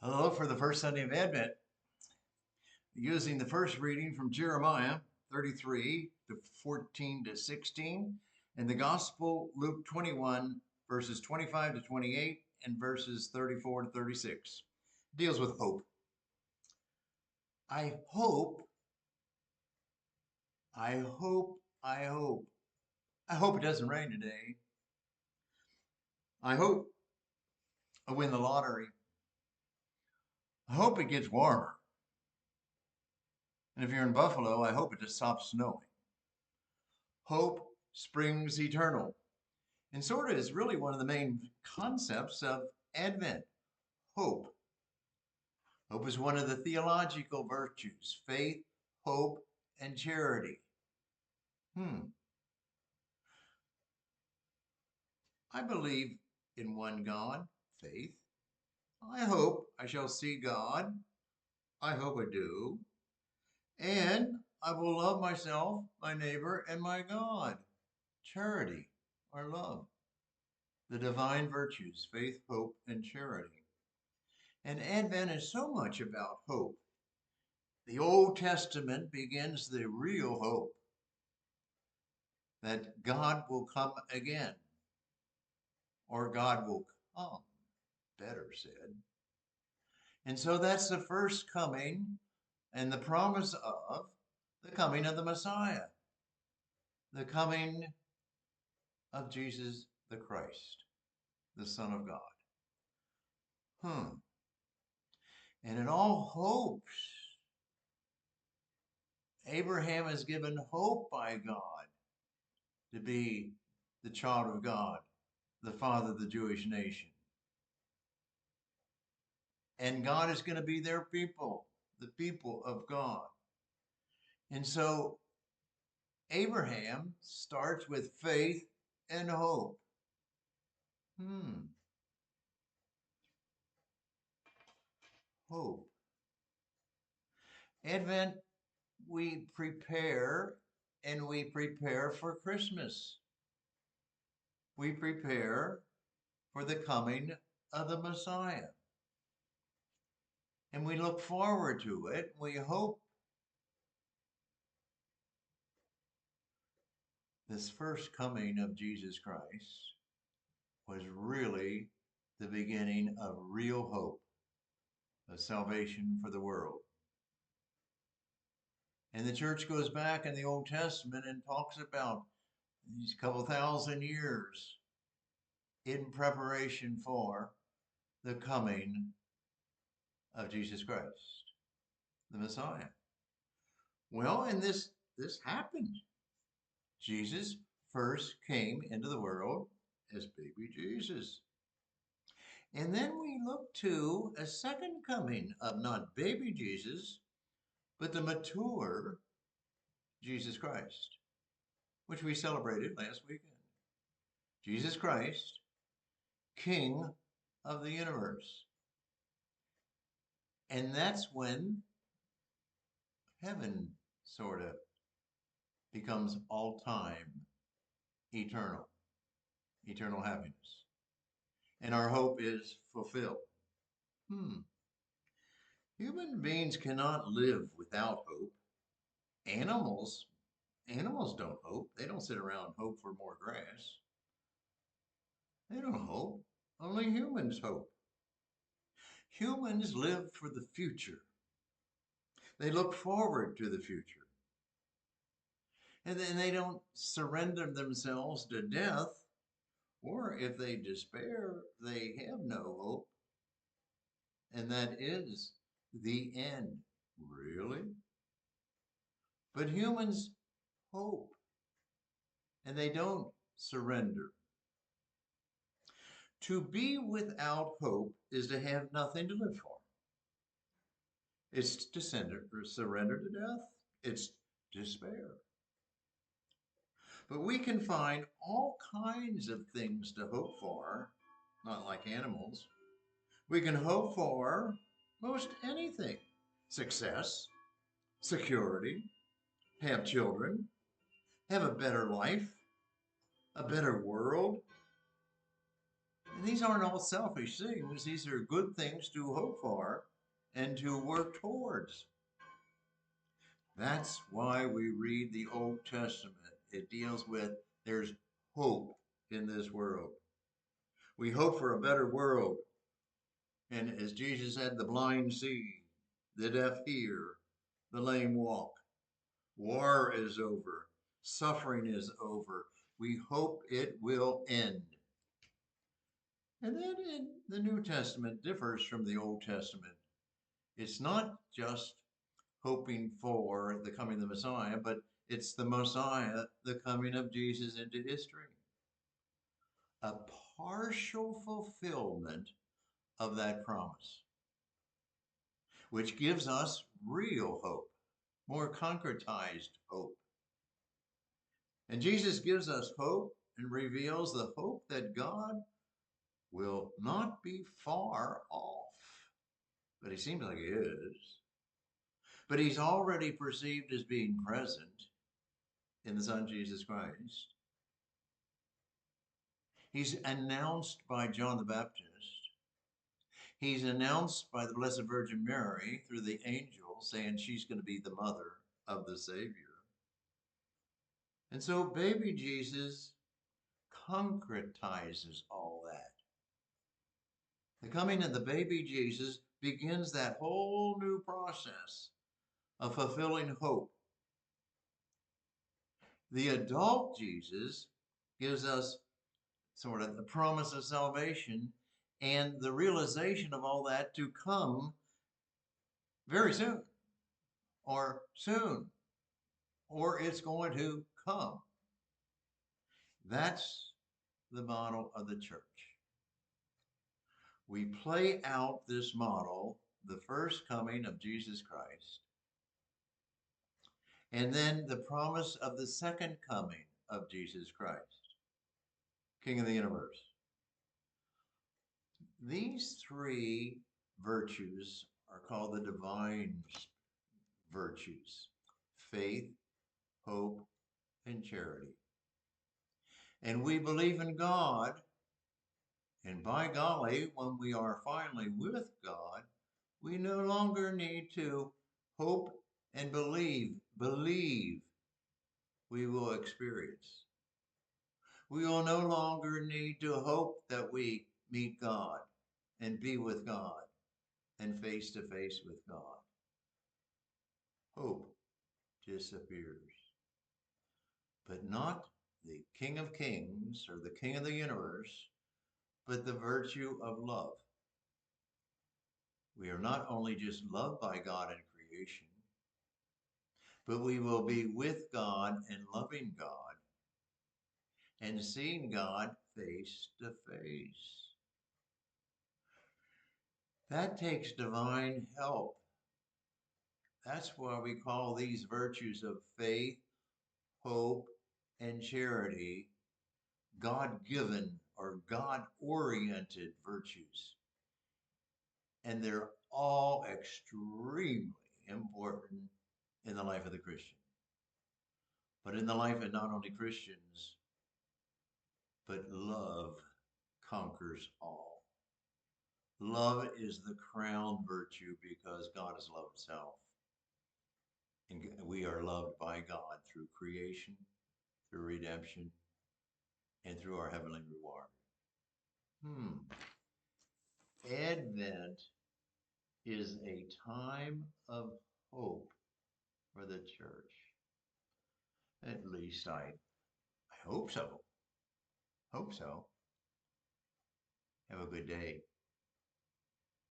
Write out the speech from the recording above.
Hello for the first Sunday of Advent, using the first reading from Jeremiah 33 to 14 to 16, and the Gospel Luke 21, verses 25 to 28, and verses 34 to 36. Deals with hope. I hope, I hope, I hope. I hope it doesn't rain today. I hope I win the lottery. I hope it gets warmer. And if you're in Buffalo, I hope it just stops snowing. Hope springs eternal. And sort of is really one of the main concepts of Advent. Hope. Hope is one of the theological virtues: faith, hope, and charity. I believe in one God, faith. I hope I shall see God. I hope I do. And I will love myself, my neighbor, and my God. Charity, or love. The divine virtues, faith, hope, and charity. And Advent is so much about hope. The Old Testament begins the real hope that God will come again, or God will come, better said. And so that's the first coming and the promise of the coming of the Messiah, the coming of Jesus the Christ, the Son of God. And in all hopes, Abraham is given hope by God to be the child of God, the father of the Jewish nation. And God is going to be their people, the people of God. And so Abraham starts with faith and hope. Hope. Advent, we prepare, and we prepare for Christmas. We prepare for the coming of the Messiah. And we look forward to it. We hope this first coming of Jesus Christ was really the beginning of real hope, of salvation for the world. And the church goes back in the Old Testament and talks about these couple thousand years in preparation for the coming of Jesus Christ, the Messiah. Well, and this happened. Jesus first came into the world as baby Jesus. And then we look to a second coming of not baby Jesus, but the mature Jesus Christ, which we celebrated last weekend. Jesus Christ, King of the universe. And that's when heaven sort of becomes all-time, eternal happiness. And our hope is fulfilled. Human beings cannot live without hope. Animals don't hope. They don't sit around and hope for more grass. They don't hope. Only humans hope. Humans live for the future. They look forward to the future. And then they don't surrender themselves to death, or if they despair, they have no hope. And that is the end. Really? But humans hope, and they don't surrender. To be without hope is to have nothing to live for. It's to surrender to death. It's despair. But we can find all kinds of things to hope for, not like animals. We can hope for most anything: success, security, have children, have a better life, a better world. And these aren't all selfish things. These are good things to hope for and to work towards. That's why we read the Old Testament. It deals with there's hope in this world. We hope for a better world. And as Jesus said, the blind see, the deaf hear, the lame walk. War is over. Suffering is over. We hope it will end. And then in the New Testament differs from the Old Testament. It's not just hoping for the coming of the Messiah, but it's the Messiah, the coming of Jesus into history. A partial fulfillment of that promise, which gives us real hope, more concretized hope. And Jesus gives us hope and reveals the hope that God will not be far off. But he seems like he is. But he's already perceived as being present in the Son Jesus Christ. He's announced by John the Baptist. He's announced by the Blessed Virgin Mary through the angel saying she's going to be the mother of the Savior. And so baby Jesus concretizes all that. The coming of the baby Jesus begins that whole new process of fulfilling hope. The adult Jesus gives us sort of the promise of salvation and the realization of all that to come very soon, or soon, or it's going to come. That's the model of the church. We play out this model, the first coming of Jesus Christ, and then the promise of the second coming of Jesus Christ, King of the universe. These three virtues are called the divine virtues: faith, hope, and charity. And we believe in God, and by golly, when we are finally with God, we no longer need to hope and believe we will experience. We will no longer need to hope that we meet God and be with God and face to face with God. Hope disappears. But not the King of Kings or the King of the universe, but the virtue of love. We are not only just loved by God in creation, but we will be with God and loving God and seeing God face to face. That takes divine help. That's why we call these virtues of faith, hope, and charity God-given or God-oriented virtues. And they're all extremely important in the life of the Christian. But in the life of not only Christians, but love conquers all. Love is the crown virtue because God is love itself. And we are loved by God through creation, through redemption, and through our heavenly reward. Advent is a time of hope for the church. At least I hope so. Hope so. Have a good day.